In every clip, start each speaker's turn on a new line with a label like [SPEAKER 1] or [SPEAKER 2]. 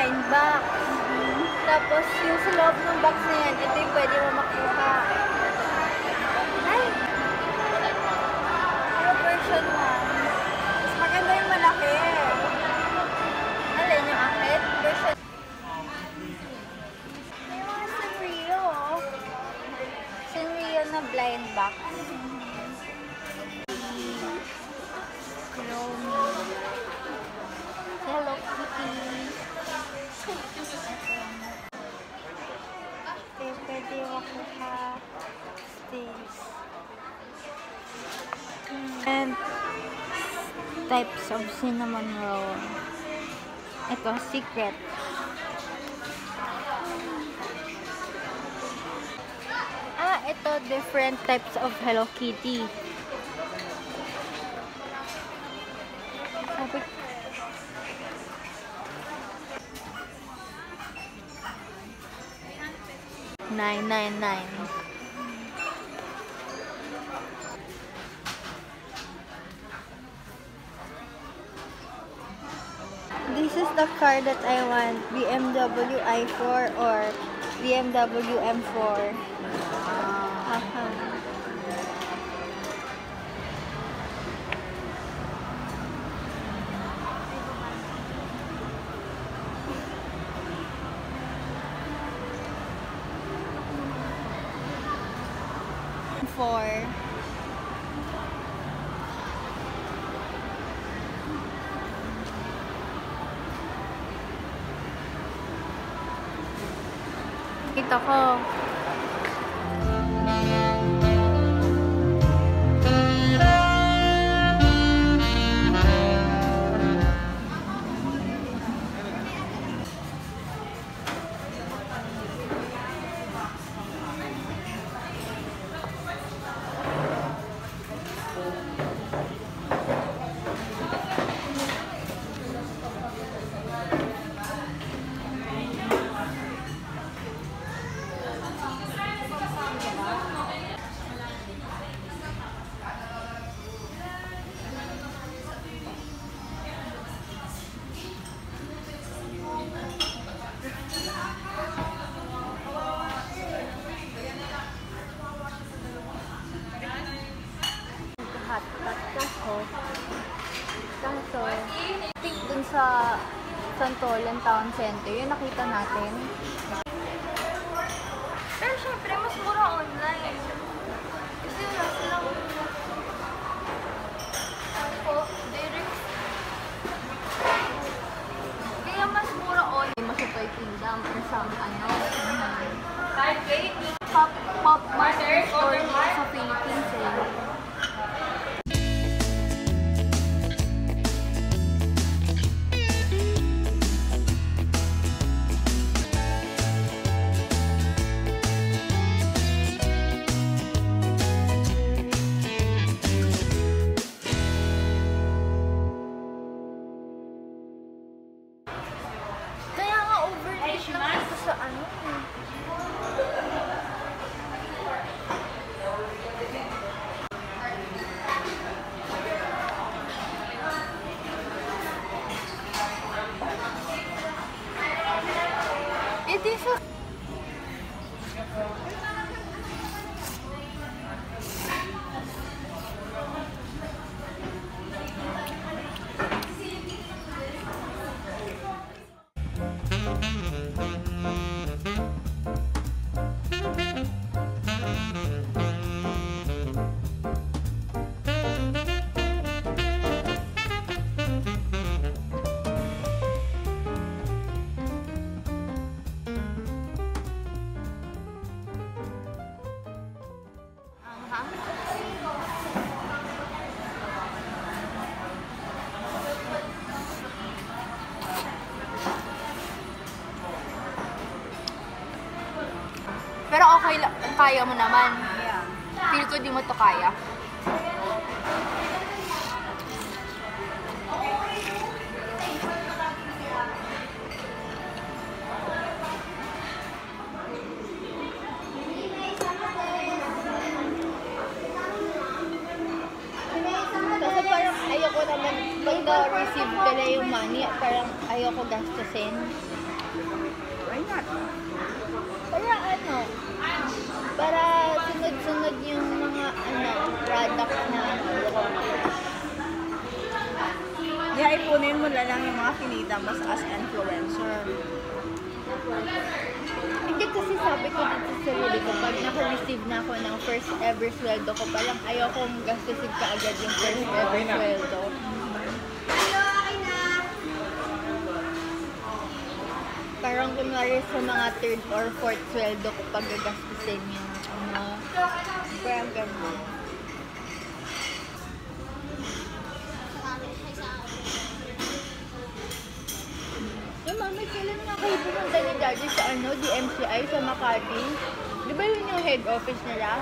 [SPEAKER 1] blind box. Tapos yung sa loob ng box na yan, ito yung pwede mo makuha. Ay! Pero version 1. Mas maganda yung malaki. Alin yung akit? Version may mga Sanrio. Sanrio na blind box. Hello Kitty. Okay, pwede makuha sticks. And types of cinnamon roll. Ito, secret. Ito, different types of Hello Kitty. Sabi 999. This is the car that I want, BMW i4 or BMW M4. Kita ko. Kaso, think dun sa Santolan Town Center, yung nakita natin. Pero syempre, mas mura online. Kasi wala silang direct. Kaya mas mura online. Mas ito yung Kingdom or some pop master store sa Philippines eh. It is a pero okay lang, kaya mo naman. Yeah. Feel ko di mo to kaya. Kasi parang ayoko naman, pagka receive ka na yung money, parang ayoko gastusin.
[SPEAKER 2] not?
[SPEAKER 1] Para ano, para sunod-sunod yung mga product na
[SPEAKER 2] Yeah, ipunin mo na lang yung mga kinita mo as influencer.
[SPEAKER 1] Hindi kasi sabi ko dito sa sarili ko, pag naka-receive na ako ng first ever sweldo ko, palang ayokong gastusin ka agad yung first ever sweldo. Parang kunwari sa mga third or fourth sweldo ko pag gagastusin yung parang ganun. Yung mami, kailan nga kayo pumunta ni Daddy sa DMCI sa Makati? Di ba yun yung head office nila?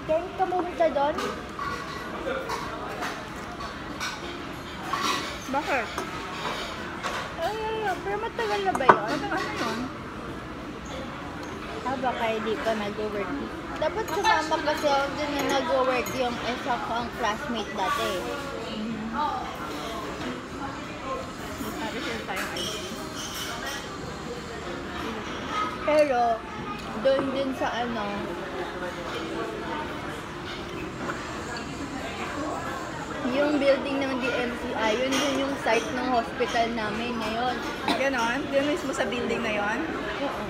[SPEAKER 1] Kaya ka pumunta doon?
[SPEAKER 2] Bakit?
[SPEAKER 1] Pero matagal na ba yun?
[SPEAKER 2] Matagal na yun.
[SPEAKER 1] Baka hindi pa nag-work. Dapat sumama kasi ako dun na nag-work yung isa kong classmate dati.
[SPEAKER 2] Nag-share tayong ID.
[SPEAKER 1] Pero, doon din sa yung building ng DMCI, yun din yung site ng hospital namin ngayon.
[SPEAKER 2] Ganon? Doon mismo sa building na yon.
[SPEAKER 1] Oo.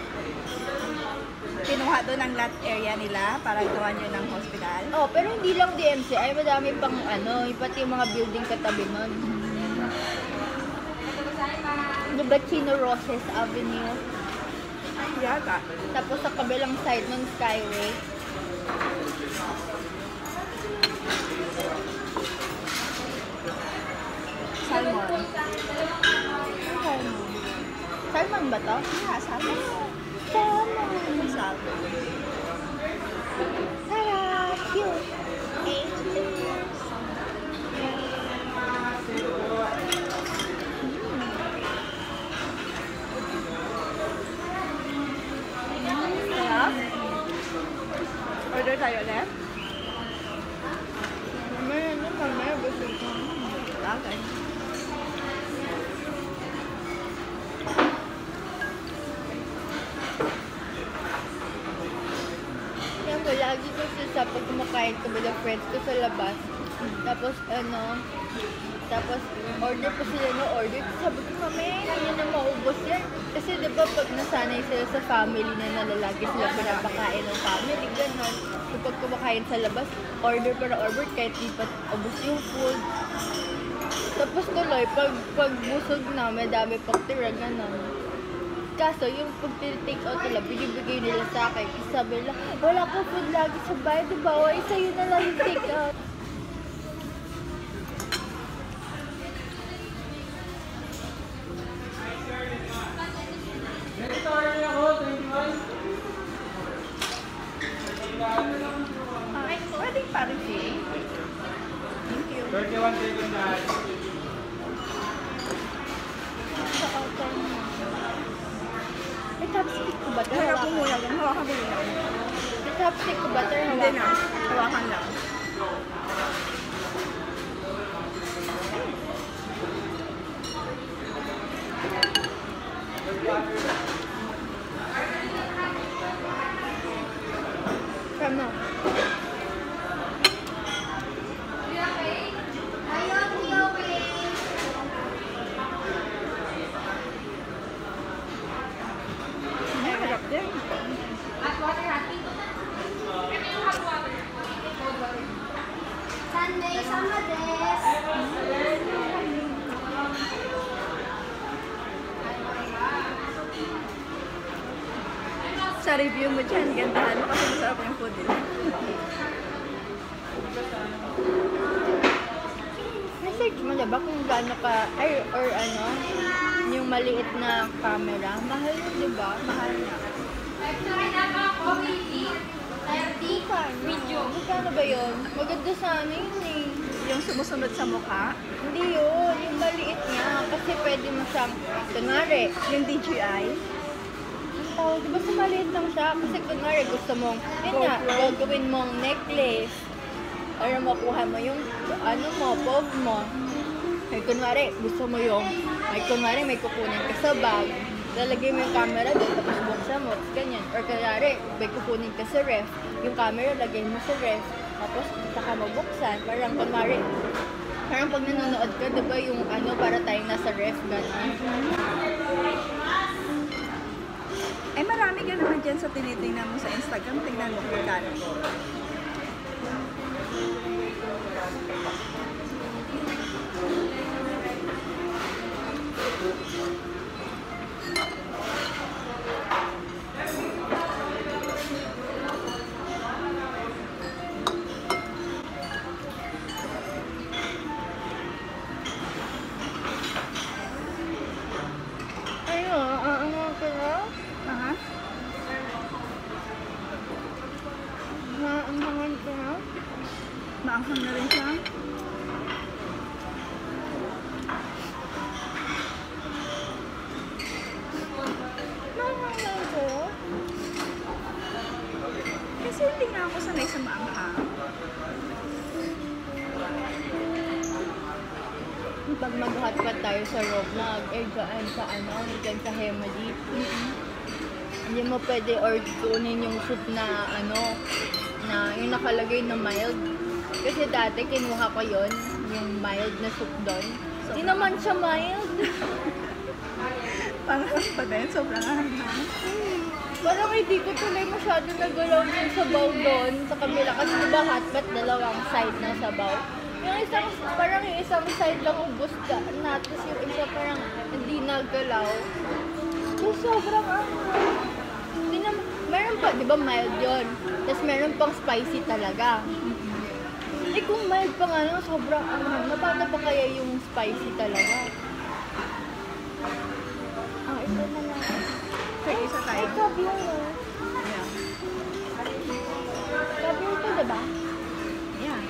[SPEAKER 2] Kinuha doon ang lot area nila para gawa nyo ng hospital.
[SPEAKER 1] Oh, pero hindi lang DMCI, madami pang pati yung mga building katabi nun. Diba Chino Roses Avenue?
[SPEAKER 2] Yata.
[SPEAKER 1] Tapos sa kabilang side ng Skyway.
[SPEAKER 2] Salmon.
[SPEAKER 1] Salmon ba to?
[SPEAKER 2] Yeah, salmon.
[SPEAKER 1] Salmon!
[SPEAKER 2] Salmon.
[SPEAKER 1] Tara! Cute!
[SPEAKER 2] Sarap. Order tayo ulit.
[SPEAKER 1] Mamaya, gusto ko.
[SPEAKER 2] Okay.
[SPEAKER 1] Yan po, lagi kasi sa pag kumakain ko with the friends ko sa labas. Tapos tapos order po sila na order. Sabi ko, mamaya, hindi na maubos yan. Kasi diba pag nasanay sila sa family na nalalagi sila pinapakain ng family, gano'n. So pag kumakain sa labas, order para order kahit di pa ubos yung food. Tapos tuloy, pag busog na, may dami pang tira, gano'n. Kaso, yung pag take out nila, binibigay nila sa akin. Kasi sabi nila, wala ko food lagi sa bahay, diba? O, sa'yo na lang yung take out.
[SPEAKER 2] Pwedeng pa-refill. Thank you.
[SPEAKER 3] 31 seconds na.
[SPEAKER 1] May chopstick ko ba?
[SPEAKER 2] Harap mo muna lang. Hawakan mo lang.
[SPEAKER 1] May chopstick ko ba?
[SPEAKER 2] Hindi na. Hawakan lang.
[SPEAKER 1] Tama.
[SPEAKER 2] Harap din.
[SPEAKER 1] Sunday, sama des.
[SPEAKER 2] Sa review mo dyan, gandahan mo kasi masarap yung food nila.
[SPEAKER 1] Research mo diba kung gaano ka, yung maliit na camera. Mahal yun, diba? Mahal na. Video. Magkano ba yun? Maganda sana yun eh.
[SPEAKER 2] Yung sumusunod sa mukha,
[SPEAKER 1] Hindi yun, yung maliit niya. Kasi pwede mo siyang, kunwari,
[SPEAKER 2] yung DJI,
[SPEAKER 1] diba sa maliit lang siya? Kasi kunwari gusto mong, yun nga, gagawin mong necklace. Para makuha mo yung, pove mo. May kunwari, gusto mo yung, may kukunin ka sa bag, lalagay mo yung camera doon, tapos buksan mo, tapos ganyan. Or kunwari, may kukunin ka sa ref, yung camera lagay mo sa ref, tapos saka mo buksan. Parang kunwari, parang pag nanonood ka, diba yung ano, para tayong nasa ref, gano'n.
[SPEAKER 2] Ay, marami ka naman dyan sa tinitingnan mo sa Instagram. Tingnan mo kung kano.
[SPEAKER 1] Ayun, ano ka na?
[SPEAKER 2] Aha.
[SPEAKER 1] Maangangan ka na?
[SPEAKER 2] Maanghang na rin siya.
[SPEAKER 1] Maangangan ka na?
[SPEAKER 2] Kasi hindi nga ako sanay sa maanghang.
[SPEAKER 1] Pag mag-hotpot tayo sa Robnag, dyan sa ano, dyan sa Hemali. Hindi mo pwede orderin yung soup na ano, na yung nakalagay na mild. Kasi dati kinuha ko yon yung mild na soup doon. Hindi naman siya mild.
[SPEAKER 2] Parang pa din, sobrang anghang.
[SPEAKER 1] Parang hindi ko tuloy masyado nagalaw yung sabaw doon sa kabila. Kasi diba hotpot, dalawang side ng sabaw. Yung isang, parang yung isang side lang ubos ka na, tapos yung isa parang hindi nagalaw. So, sobrang hindi na, meron pa, di ba mild yun? Tapos meron pang spicy talaga. Eh kung mild pa nga lang, sobrang napata pa kaya yung spicy talaga? Ito na lang.
[SPEAKER 2] Kaya isa tayo.
[SPEAKER 1] Ay, caviar.
[SPEAKER 2] Yeah.
[SPEAKER 1] Caviar to, diba?
[SPEAKER 2] Yeah.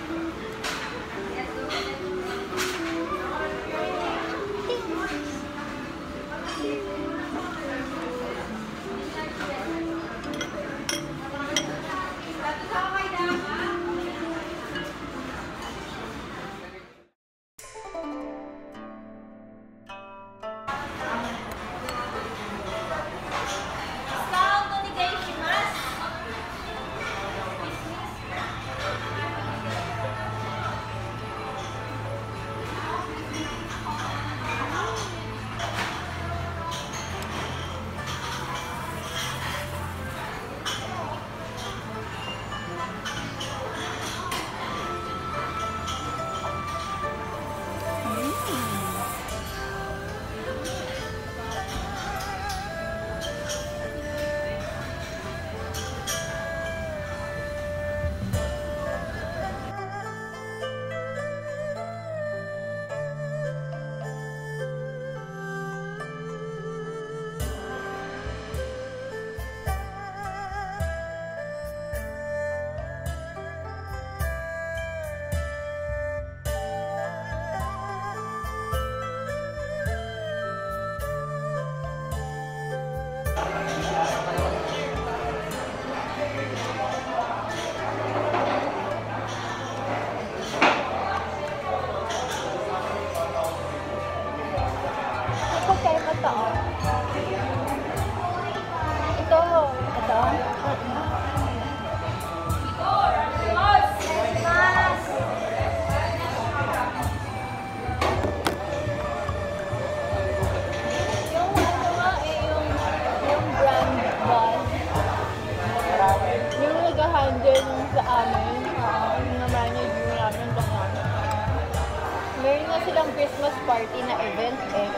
[SPEAKER 1] silang Christmas party na event eh.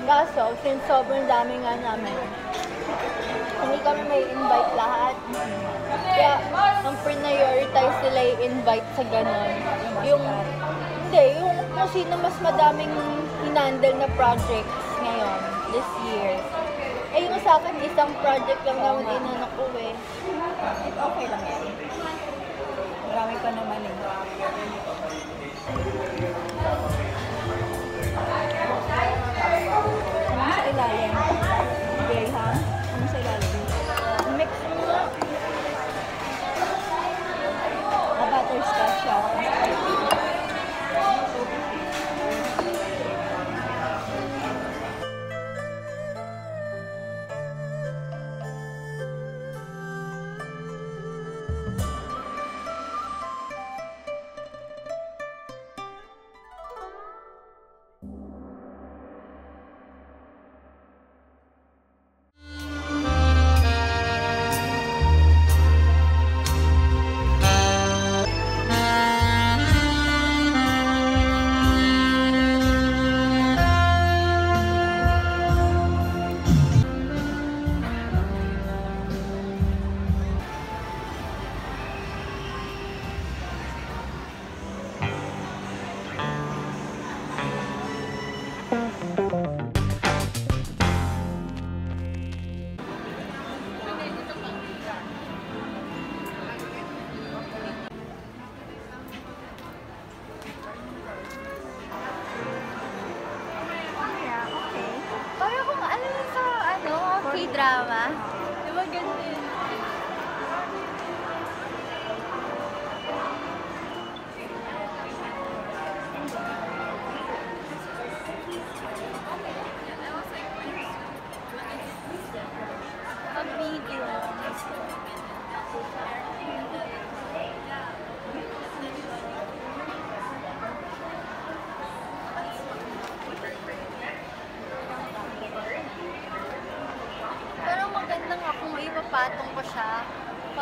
[SPEAKER 1] Kaso, since sobrang dami nga namin, hindi kami may invite lahat. Kaya, ang prioritize nila i-invite sa ganon. Yung kung sino mas madaming hinandle na projects ngayon, this year. Eh, yung sa akin, isang project lang naman inanak ko eh.
[SPEAKER 2] Okay lang yan. Marami pa naman eh. Ano sa ilalim? Graham? Ano sa ilalim?
[SPEAKER 1] Mix mo nga.
[SPEAKER 2] Butterscotch siya.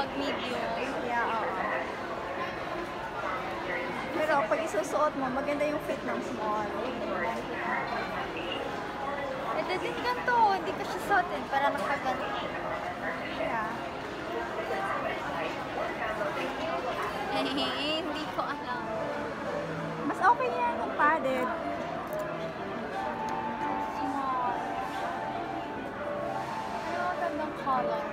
[SPEAKER 1] Pag medium.
[SPEAKER 2] Yeah, oo. Pero pag isusuot mo, maganda yung fit ng small.
[SPEAKER 1] Eh, din ganito. Hindi ko siya suotin para nakaganto.
[SPEAKER 2] Yeah.
[SPEAKER 1] Hindi ko alam.
[SPEAKER 2] Mas okay yan yung padded.
[SPEAKER 1] Small. Ano ang gandang color?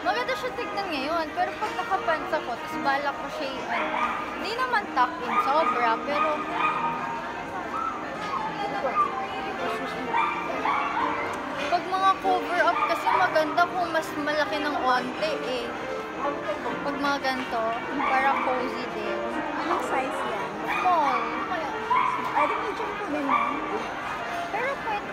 [SPEAKER 1] Maganda siya tignan ngayon, pero pag nakapants ako, tapos balak ko siya hindi naman tuck in sobra, pero pag mga cover up kasi maganda kung mas malaki ng onte eh. Pag mga ganito, para cozy din.
[SPEAKER 2] Anong size yan?
[SPEAKER 1] Small.
[SPEAKER 2] Ay, di medium po din mo.
[SPEAKER 1] Pero pwede.